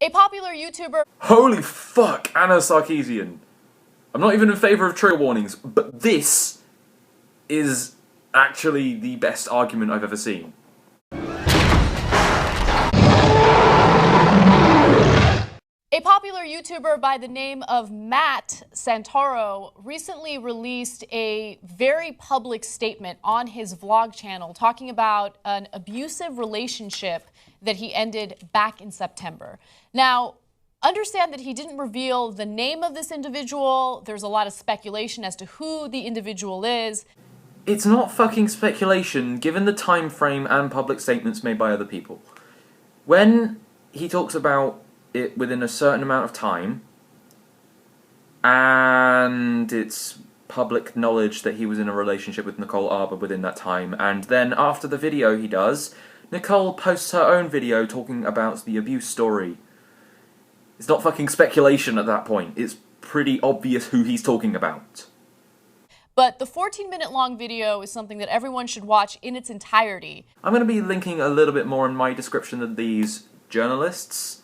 A popular YouTuber... Holy fuck, Anna Sarkeesian. I'm not even in favour of trigger warnings, but this is actually the best argument I've ever seen. A popular YouTuber by the name of Matt Santoro recently released a very public statement on his vlog channel talking about an abusive relationship that he ended back in September. Now, understand that he didn't reveal the name of this individual. There's a lot of speculation as to who the individual is. It's not fucking speculation, given the time frame and public statements made by other people. When he talks about it within a certain amount of time, and it's public knowledge that he was in a relationship with Nicole Arbor within that time, and then after the video he does, Nicole posts her own video talking about the abuse story. It's not fucking speculation at that point. It's pretty obvious who he's talking about. But the 14-minute long video is something that everyone should watch in its entirety. I'm going to be linking a little bit more in my description of these journalists,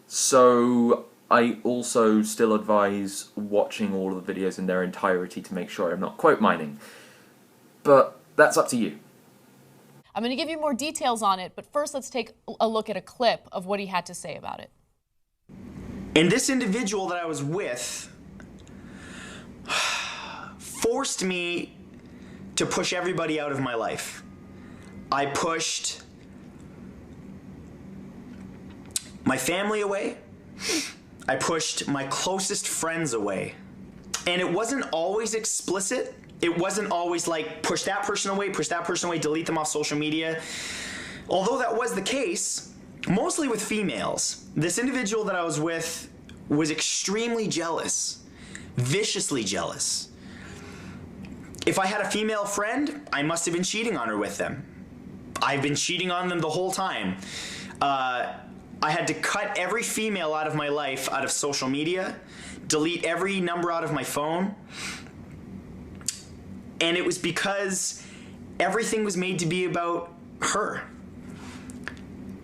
so I also still advise watching all of the videos in their entirety to make sure I'm not quote mining. But that's up to you. I'm going to give you more details on it, but first let's take a look at a clip of what he had to say about it. And this individual that I was with forced me to push everybody out of my life. I pushed my family away. I pushed my closest friends away. And it wasn't always explicit. It wasn't always like, push that person away, delete them off social media. Although that was the case, mostly with females. This individual that I was with was extremely jealous, viciously jealous. If I had a female friend, I must have been cheating on her with them. I've been cheating on them the whole time. I had to cut every female out of my life, out of social media, delete every number out of my phone. And it was because everything was made to be about her.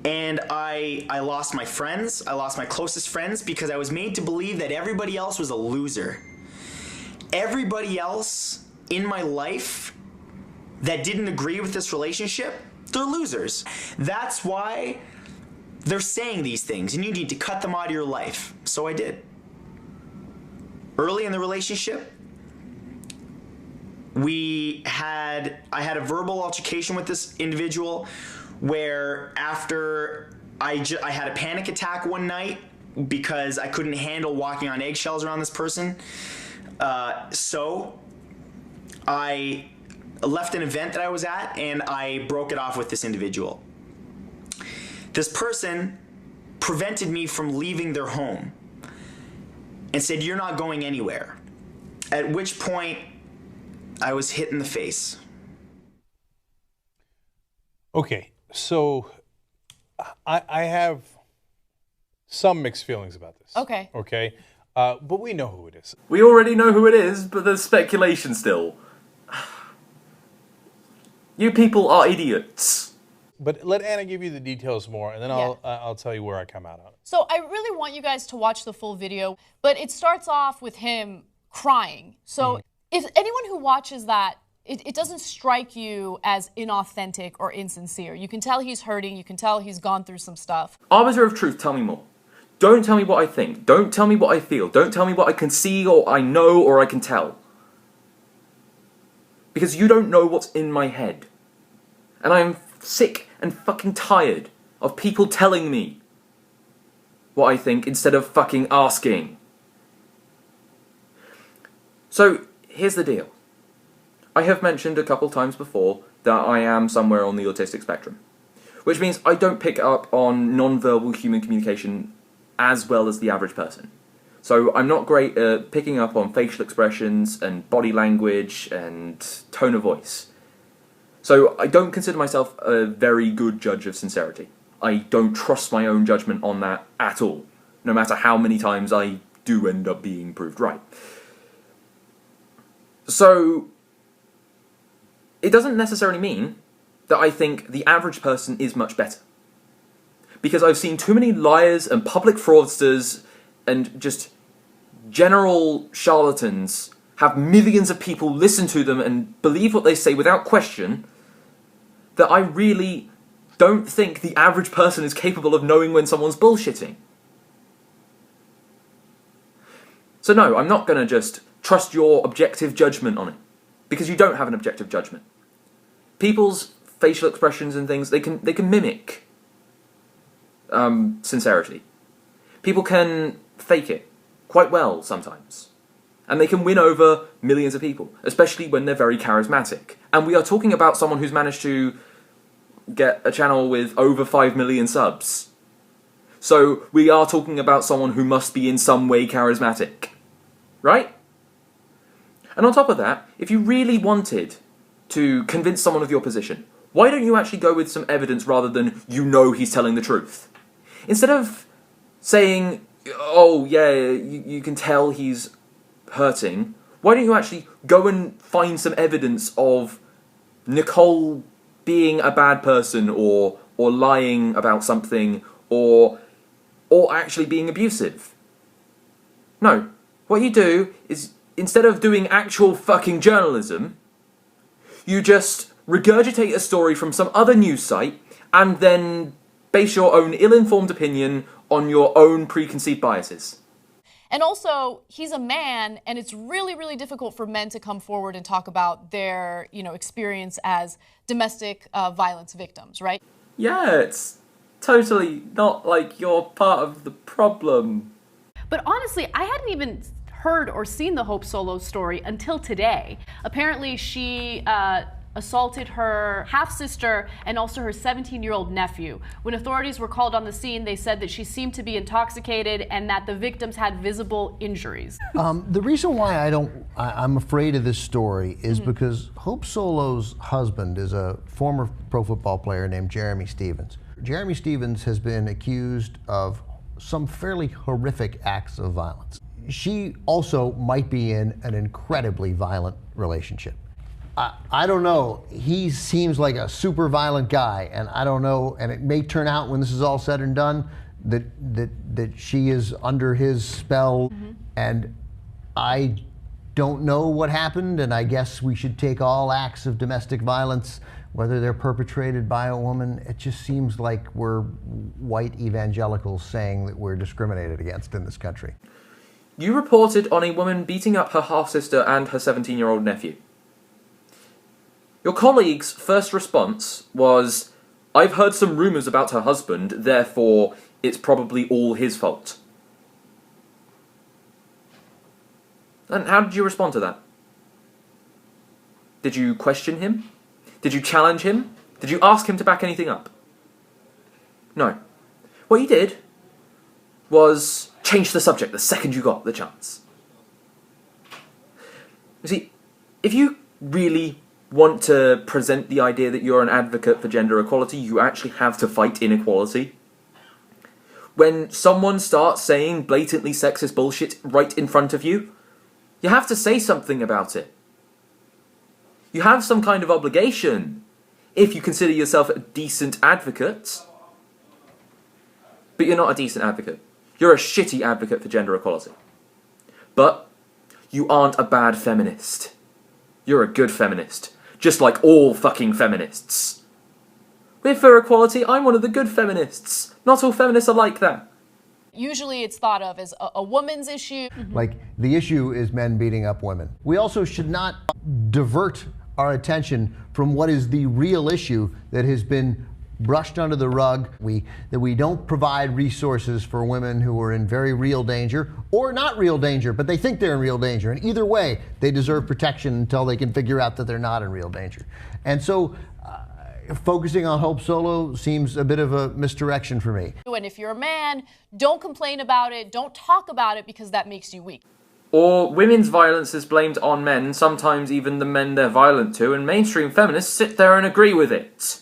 And I lost my friends, I lost my closest friends because I was made to believe that everybody else was a loser. Everybody else in my life that didn't agree with this relationship, they're losers. That's why they're saying these things, and you need to cut them out of your life. So I did. Early in the relationship, I had a verbal altercation with this individual where after I had a panic attack one night because I couldn't handle walking on eggshells around this person. So I left an event that I was at and I broke it off with this individual. This person prevented me from leaving their home and said, "You're not going anywhere." At which point I was hit in the face. Okay, so I have some mixed feelings about this. Okay. Okay, but we know who it is. We already know who it is, but there's speculation still. You people are idiots. But let Anna give you the details more, and then I'll tell you where I come out on it. So I really want you guys to watch the full video, but it starts off with him crying. So if anyone who watches that, it doesn't strike you as inauthentic or insincere. You can tell he's hurting, you can tell he's gone through some stuff. Arbiter of truth, tell me more. Don't tell me what I think. Don't tell me what I feel. Don't tell me what I can see or I know or I can tell. Because you don't know what's in my head. And I am sick and fucking tired of people telling me what I think instead of fucking asking. So, here's the deal. I have mentioned a couple times before that I am somewhere on the autistic spectrum, which means I don't pick up on non-verbal human communication as well as the average person. So I'm not great at picking up on facial expressions and body language and tone of voice. So I don't consider myself a very good judge of sincerity. I don't trust my own judgment on that at all, no matter how many times I do end up being proved right. So it doesn't necessarily mean that I think the average person is much better. because I've seen too many liars and public fraudsters and just general charlatans have millions of people listen to them and believe what they say without question, that I really don't think the average person is capable of knowing when someone's bullshitting. So no, I'm not going to just trust your objective judgment on it, because you don't have an objective judgment. People's facial expressions and things, they can mimic sincerity. People can fake it quite well sometimes. And they can win over millions of people, especially when they're very charismatic. And we are talking about someone who's managed to get a channel with over 5 million subs. So we are talking about someone who must be in some way charismatic. Right? And on top of that, if you really wanted to convince someone of your position, why don't you actually go with some evidence rather than you know he's telling the truth? Instead of saying, oh yeah, you can tell he's hurting, why don't you actually go and find some evidence of Nicole being a bad person or lying about something or actually being abusive? No. What you do is, instead of doing actual fucking journalism, you just regurgitate a story from some other news site and then base your own ill-informed opinion on your own preconceived biases. And also, he's a man, and it's really, really difficult for men to come forward and talk about their, experience as domestic violence victims, right? Yeah, it's totally not like you're part of the problem. But honestly, I hadn't even heard or seen the Hope Solo story until today. Apparently, she assaulted her half-sister and also her 17-year-old nephew. When authorities were called on the scene, they said that she seemed to be intoxicated and that the victims had visible injuries. The reason why I'm afraid of this story is because Hope Solo's husband is a former pro football player named Jeremy Stevens. Jeremy Stevens has been accused of some fairly horrific acts of violence. She also might be in an incredibly violent relationship. I don't know. He seems like a super violent guy, and I don't know. And it may turn out when this is all said and done that she is under his spell, and I don't know what happened. And I guess we should take all acts of domestic violence, whether they're perpetrated by a woman. It just seems like we're white evangelicals saying that we're discriminated against in this country. You reported on a woman beating up her half-sister and her 17-year-old nephew. Your colleague's first response was, I've heard some rumours about her husband, therefore it's probably all his fault. And how did you respond to that? Did you question him? Did you challenge him? Did you ask him to back anything up? No. What you did was change the subject the second you got the chance. You see, if you really want to present the idea that you're an advocate for gender equality, you actually have to fight inequality. When someone starts saying blatantly sexist bullshit right in front of you, you have to say something about it. You have some kind of obligation if you consider yourself a decent advocate. But you're not a decent advocate. You're a shitty advocate for gender equality. But you aren't a bad feminist. You're a good feminist. Just like all fucking feminists. We're for equality, I'm one of the good feminists. Not all feminists are like that. Usually it's thought of as a woman's issue. Like, the issue is men beating up women. We also should not divert our attention from what is the real issue that has been brushed under the rug. That we don't provide resources for women who are in very real danger, or not real danger, but they think they're in real danger. And either way, they deserve protection until they can figure out that they're not in real danger. And so focusing on Hope Solo seems a bit of a misdirection for me. And if you're a man, don't complain about it, don't talk about it, because that makes you weak. Or women's violence is blamed on men, sometimes even the men they're violent to, and mainstream feminists sit there and agree with it.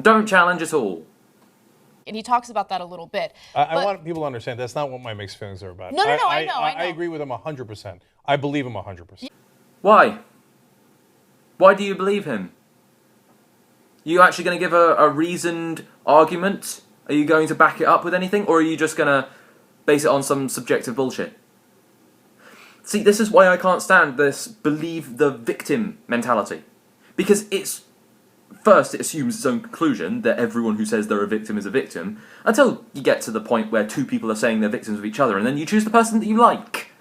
Don't challenge at all. And he talks about that a little bit. I want people to understand that's not what my mixed feelings are about. No, I know. I agree with him 100%. I believe him 100%. Why? Why do you believe him? You actually going to give a reasoned argument Are you going to back it up with anything, or are you just going to base it on some subjective bullshit? See, this is why I can't stand this believe the victim mentality. Because first, it assumes its own conclusion that everyone who says they're a victim is a victim, until you get to the point where two people are saying they're victims of each other, and then you choose the person that you like.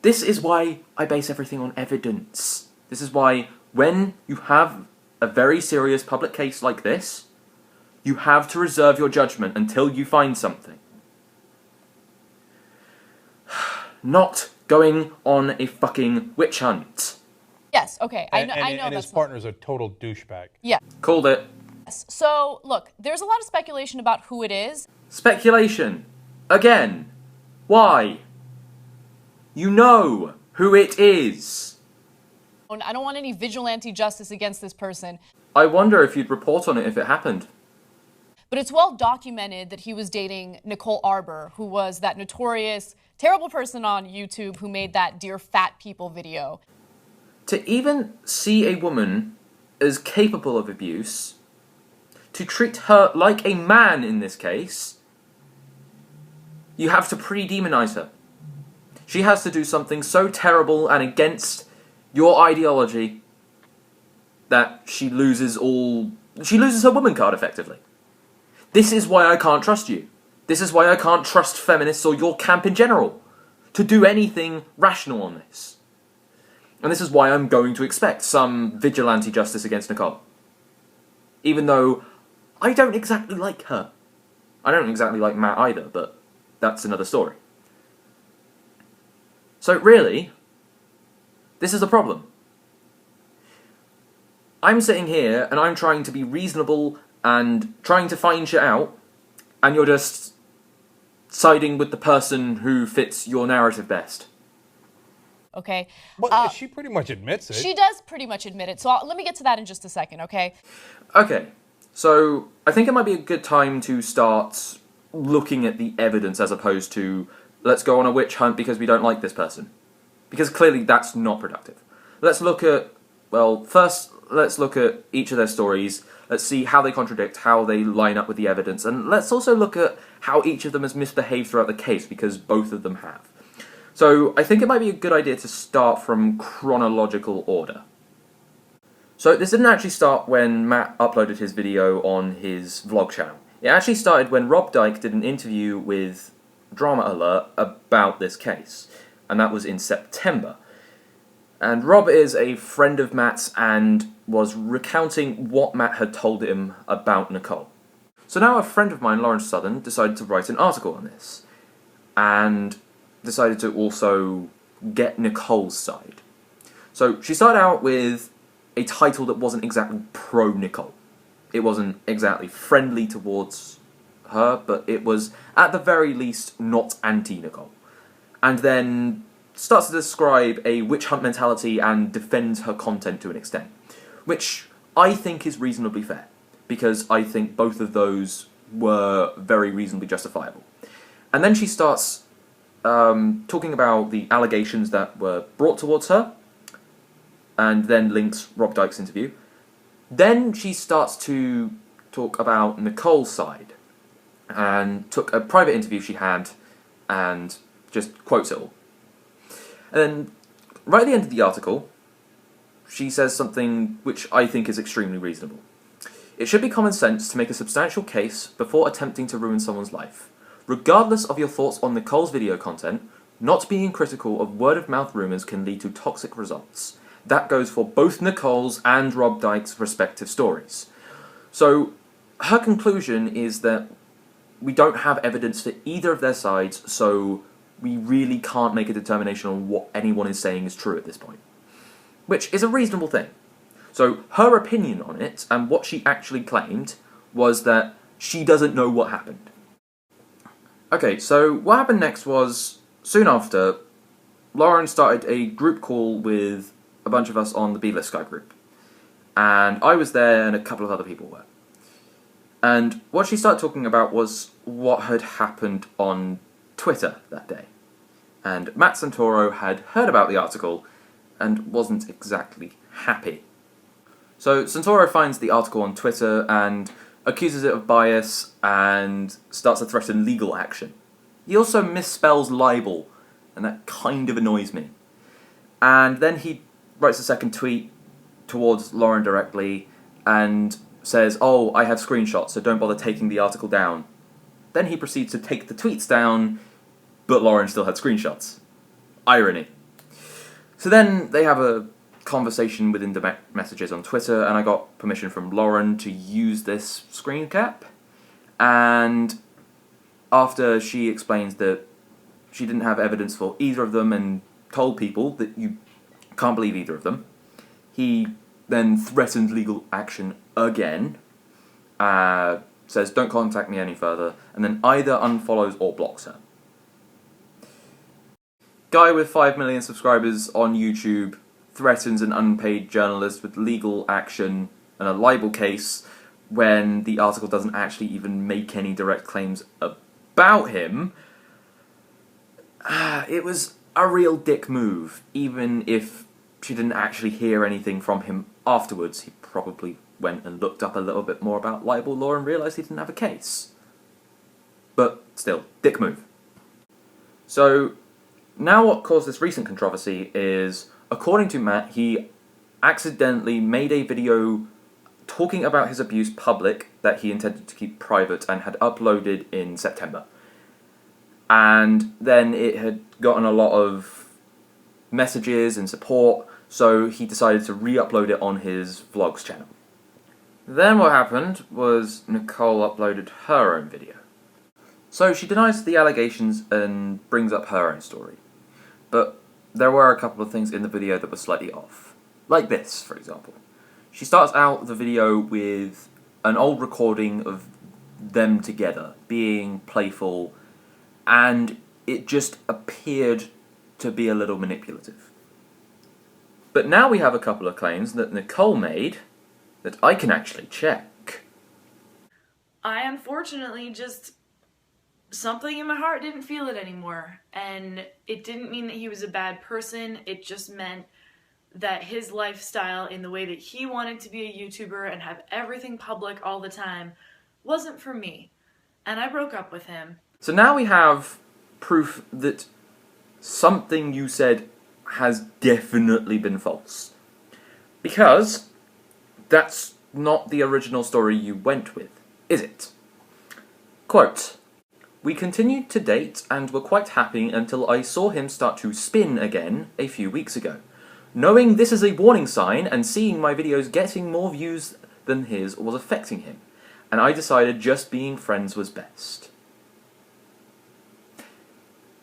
This is why I base everything on evidence. This is why, when you have a very serious public case like this, you have to reserve your judgment until you find something. Not going on a fucking witch hunt. Yes, okay, I know and that's his partner's a total douchebag. Yeah. Called it. Yes. So, look, there's a lot of speculation about who it is. Speculation. Again. Why? You know who it is. I don't want any vigilante justice against this person. I wonder if you'd report on it if it happened. But it's well documented that he was dating Nicole Arbor, who was that notorious, terrible person on YouTube who made that Dear Fat People video. To even see a woman as capable of abuse, to treat her like a man in this case, you have to pre-demonize her. She has to do something so terrible and against your ideology that she loses her woman card, effectively. This is why I can't trust you. This is why I can't trust feminists or your camp in general to do anything rational on this. And this is why I'm going to expect some vigilante justice against Nicole. Even though I don't exactly like her. I don't exactly like Matt either, but that's another story. So really, this is a problem. I'm sitting here and I'm trying to be reasonable and trying to find shit out, and you're just siding with the person who fits your narrative best. Okay. Well, she pretty much admits it. She does pretty much admit it. So let me get to that in just a second, okay? Okay, so I think it might be a good time to start looking at the evidence as opposed to let's go on a witch hunt because we don't like this person. Because clearly that's not productive. Let's look at, first let's look at each of their stories. Let's see how they contradict, how they line up with the evidence, and let's also look at how each of them has misbehaved throughout the case, because both of them have. So I think it might be a good idea to start from chronological order. So this didn't actually start when Matt uploaded his video on his vlog channel. It actually started when Rob Dyke did an interview with Drama Alert about this case, and that was in September. And Rob is a friend of Matt's and was recounting what Matt had told him about Nicole. So now a friend of mine, Lawrence Southern, decided to write an article on this, and decided to also get Nicole's side. So she started out with a title that wasn't exactly pro-Nicole. It wasn't exactly friendly towards her, but it was, at the very least, not anti-Nicole. And then starts to describe a witch hunt mentality and defends her content to an extent, which I think is reasonably fair, because I think both of those were very reasonably justifiable. And then she starts talking about the allegations that were brought towards her, and then links Rob Dyke's interview. Then she starts to talk about Nicole's side, and took a private interview she had, and just quotes it all. And then, right at the end of the article, she says something which I think is extremely reasonable. It should be common sense to make a substantial case before attempting to ruin someone's life. Regardless of your thoughts on Nicole's video content, not being critical of word-of-mouth rumours can lead to toxic results. That goes for both Nicole's and Rob Dyke's respective stories. So, her conclusion is that we don't have evidence for either of their sides, so we really can't make a determination on what anyone is saying is true at this point. Which is a reasonable thing. So, her opinion on it, and what she actually claimed, was that she doesn't know what happened. Okay, so what happened next was, soon after, Lauren started a group call with a bunch of us on the B-List Sky group. And I was there, and a couple of other people were. And what she started talking about was what had happened on Twitter that day. And Matt Santoro had heard about the article and wasn't exactly happy. So Santoro finds the article on Twitter and accuses it of bias and starts to threaten legal action. He also misspells libel, and that kind of annoys me. And then he writes a second tweet towards Lauren directly and says, "Oh, I have screenshots, so don't bother taking the article down." Then he proceeds to take the tweets down, but Lauren still had screenshots. Irony. So then they have a conversation within the messages on Twitter, and I got permission from Lauren to use this screen cap. And after she explains that she didn't have evidence for either of them and told people that you can't believe either of them, he then threatened legal action again, says don't contact me any further, and then either unfollows or blocks her. Guy with 5 million subscribers on YouTube threatens an unpaid journalist with legal action and a libel case when the article doesn't actually even make any direct claims about him. It was a real dick move. Even if she didn't actually hear anything from him afterwards, he probably went and looked up a little bit more about libel law and realised he didn't have a case. But still, dick move. So now what caused this recent controversy is, according to Matt, he accidentally made a video talking about his abuse public that he intended to keep private and had uploaded in September. And then it had gotten a lot of messages and support, so he decided to re-upload it on his vlogs channel. Then what happened was Nicole uploaded her own video. So she denies the allegations and brings up her own story. But there were a couple of things in the video that were slightly off. Like this, for example. She starts out the video with an old recording of them together, being playful, and it just appeared to be a little manipulative. But now we have a couple of claims that Nicole made that I can actually check. I unfortunately just, something in my heart didn't feel it anymore. And it didn't mean that he was a bad person, it just meant that his lifestyle in the way that he wanted to be a YouTuber and have everything public all the time wasn't for me. And I broke up with him. So now we have proof that something you said has definitely been false. Because that's not the original story you went with, is it? Quote, "We continued to date and were quite happy until I saw him start to spin again a few weeks ago. Knowing this is a warning sign and seeing my videos getting more views than his was affecting him, and I decided just being friends was best."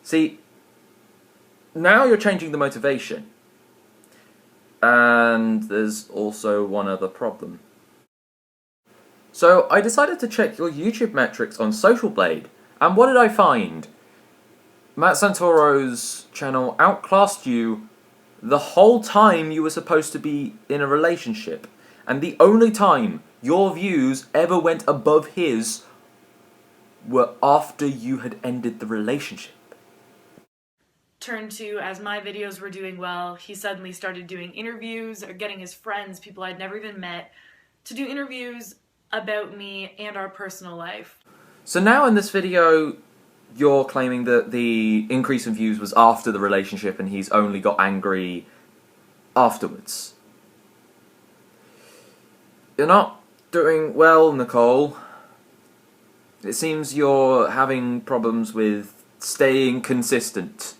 See, now you're changing the motivation. And there's also one other problem. So I decided to check your YouTube metrics on Social Blade, and what did I find? Matt Santoro's channel outclassed you the whole time you were supposed to be in a relationship, and the only time your views ever went above his were after you had ended the relationship. Turn to, as my videos were doing well, he suddenly started doing interviews or getting his friends, people I'd never even met, to do interviews about me and our personal life. So now in this video, you're claiming that the increase in views was after the relationship and he's only got angry afterwards. You're not doing well, Nicole. It seems you're having problems with staying consistent.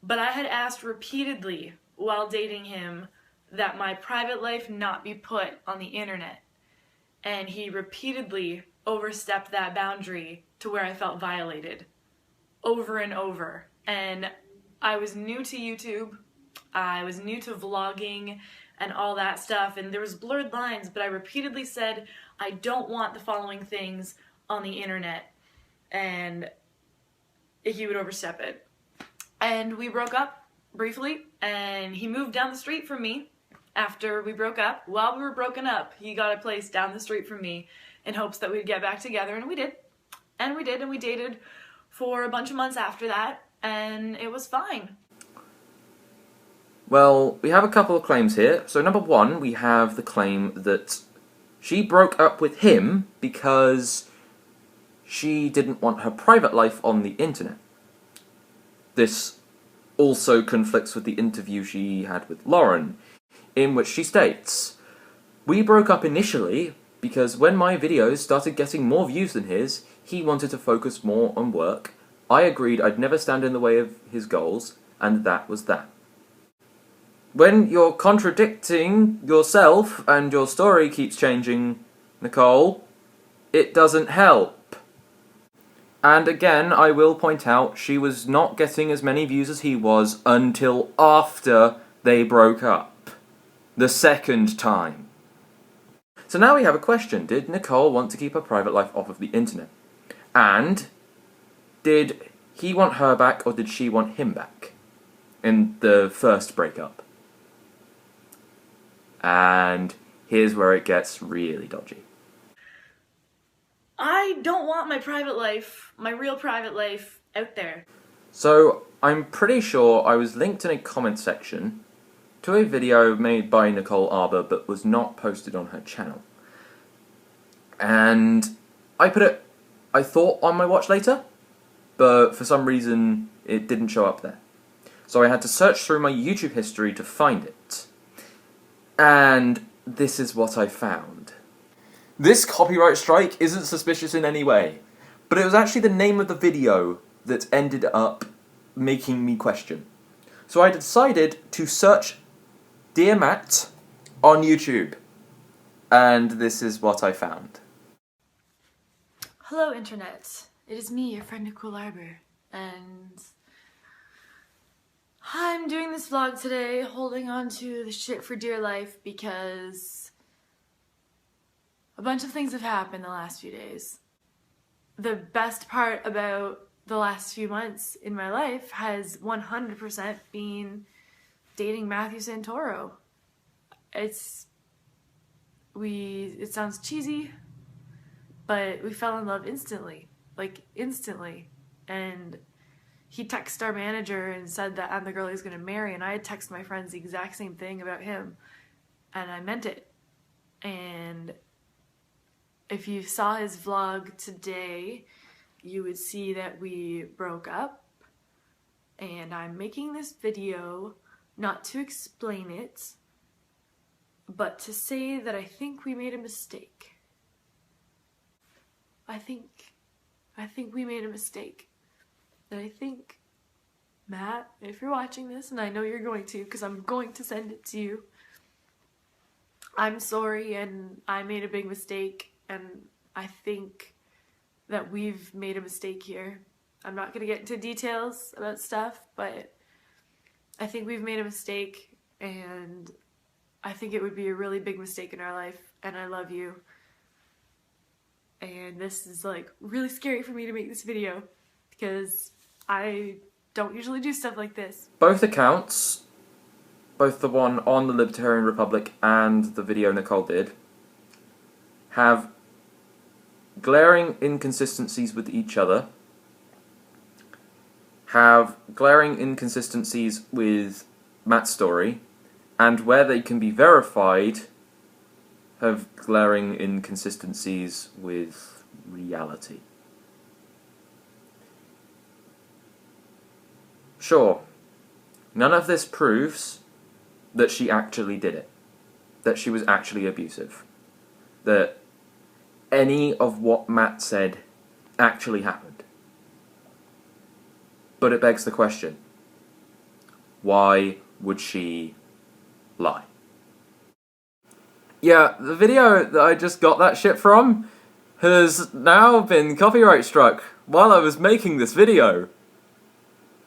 But I had asked repeatedly while dating him that my private life not be put on the internet. And he repeatedly overstepped that boundary to where I felt violated. Over and over. And I was new to YouTube. I was new to vlogging and all that stuff. And there was blurred lines, but I repeatedly said, I don't want the following things on the internet. And he would overstep it. And we broke up briefly, and he moved down the street from me after we broke up. While we were broken up, he got a place down the street from me in hopes that we'd get back together, and we did. And we did, and we dated for a bunch of months after that, and it was fine. Well, we have a couple of claims here. So number one, we have the claim that she broke up with him because she didn't want her private life on the internet. This also conflicts with the interview she had with Lauren, in which she states, "We broke up initially because when my videos started getting more views than his, he wanted to focus more on work. I agreed I'd never stand in the way of his goals, and that was that." When you're contradicting yourself and your story keeps changing, Nicole, it doesn't help. And again, I will point out, she was not getting as many views as he was until after they broke up. The second time. So now we have a question. Did Nicole want to keep her private life off of the internet? And did he want her back or did she want him back in the first breakup? And here's where it gets really dodgy. I don't want my private life, my real private life, out there. So I'm pretty sure I was linked in a comment section to a video made by Nicole Arbor but was not posted on her channel. And I put it, I thought, on my watch later, but for some reason it didn't show up there. So I had to search through my YouTube history to find it. And this is what I found. This copyright strike isn't suspicious in any way, but it was actually the name of the video that ended up making me question. So I decided to search Dear Matt on YouTube, and this is what I found. Hello, Internet. It is me, your friend Nicole Arbor, and I'm doing this vlog today holding on to the shit for dear life because a bunch of things have happened the last few days. The best part about the last few months in my life has 100% been dating Matthew Santoro. It sounds cheesy, but we fell in love instantly. Like, instantly. And he texted our manager and said that I'm the girl he's gonna marry, and I had texted my friends the exact same thing about him, and I meant it. And if you saw his vlog today, you would see that we broke up, and I'm making this video not to explain it, but to say that I think we made a mistake. I think we made a mistake. And I think, Matt, if you're watching this, and I know you're going to, because I'm going to send it to you, I'm sorry, and I made a big mistake, and I think that we've made a mistake here. I'm not going to get into details about stuff, but I think we've made a mistake, and I think it would be a really big mistake in our life, and I love you. And this is like really scary for me to make this video because I don't usually do stuff like this. Both accounts, both the one on the Libertarian Republic and the video Nicole did, have glaring inconsistencies with each other, have glaring inconsistencies with Matt's story, and where they can be verified, have glaring inconsistencies with reality. Sure, none of this proves that she actually did it, that she was actually abusive, that any of what Matt said actually happened. But it begs the question, why would she lie? Yeah, the video that I just got that shit from has now been copyright struck while I was making this video.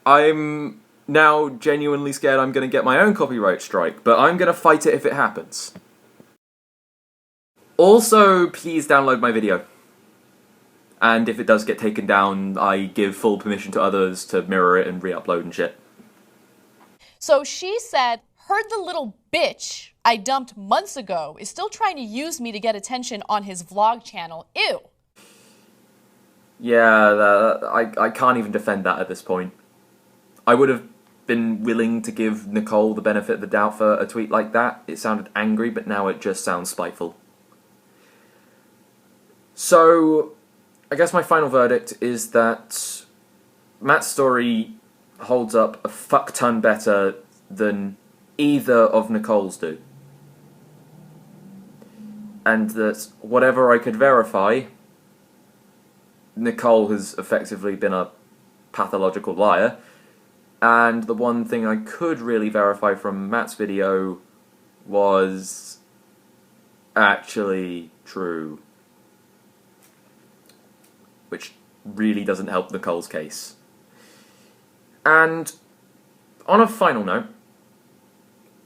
I'm now genuinely scared I'm going to get my own copyright strike, but I'm going to fight it if it happens. Also, please download my video. And if it does get taken down, I give full permission to others to mirror it and re-upload and shit. So she said, heard the little bitch I dumped months ago is still trying to use me to get attention on his vlog channel. Ew. Yeah, I can't even defend that at this point. I would have been willing to give Nicole the benefit of the doubt for a tweet like that. It sounded angry, but now it just sounds spiteful. So, I guess my final verdict is that Matt's story holds up a fuck ton better than either of Nicole's do. And that whatever I could verify, Nicole has effectively been a pathological liar. And the one thing I could really verify from Matt's video was actually true. Which really doesn't help Nicole's case. And on a final note,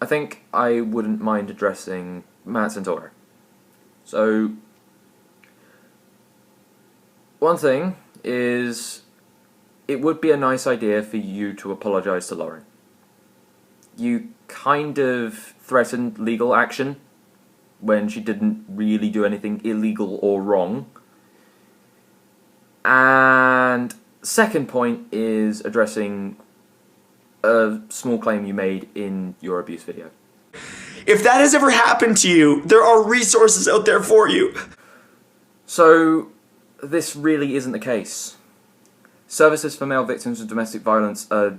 I think I wouldn't mind addressing Matt Santoro. So, one thing is, it would be a nice idea for you to apologise to Lauren. You kind of threatened legal action when she didn't really do anything illegal or wrong. And second point is addressing a small claim you made in your abuse video. If that has ever happened to you, there are resources out there for you. So, this really isn't the case. Services for male victims of domestic violence are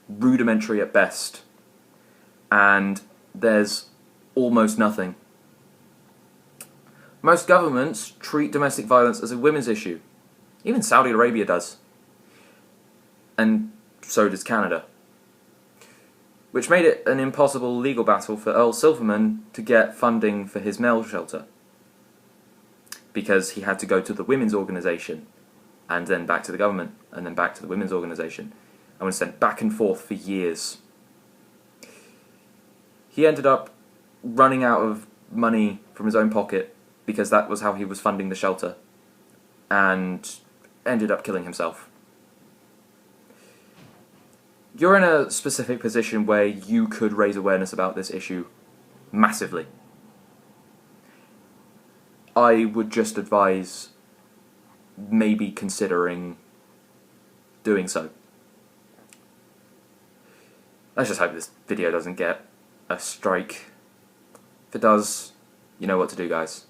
rudimentary at best, and there's almost nothing. Most governments treat domestic violence as a women's issue. Even Saudi Arabia does. And so does Canada. Which made it an impossible legal battle for Earl Silverman to get funding for his male shelter. Because he had to go to the women's organisation, and then back to the government, and then back to the women's organisation, and was sent back and forth for years. He ended up running out of money from his own pocket, because that was how he was funding the shelter, and ended up killing himself. You're in a specific position where you could raise awareness about this issue massively. I would just advise maybe considering doing so. Let's just hope this video doesn't get a strike. If it does, you know what to do, guys.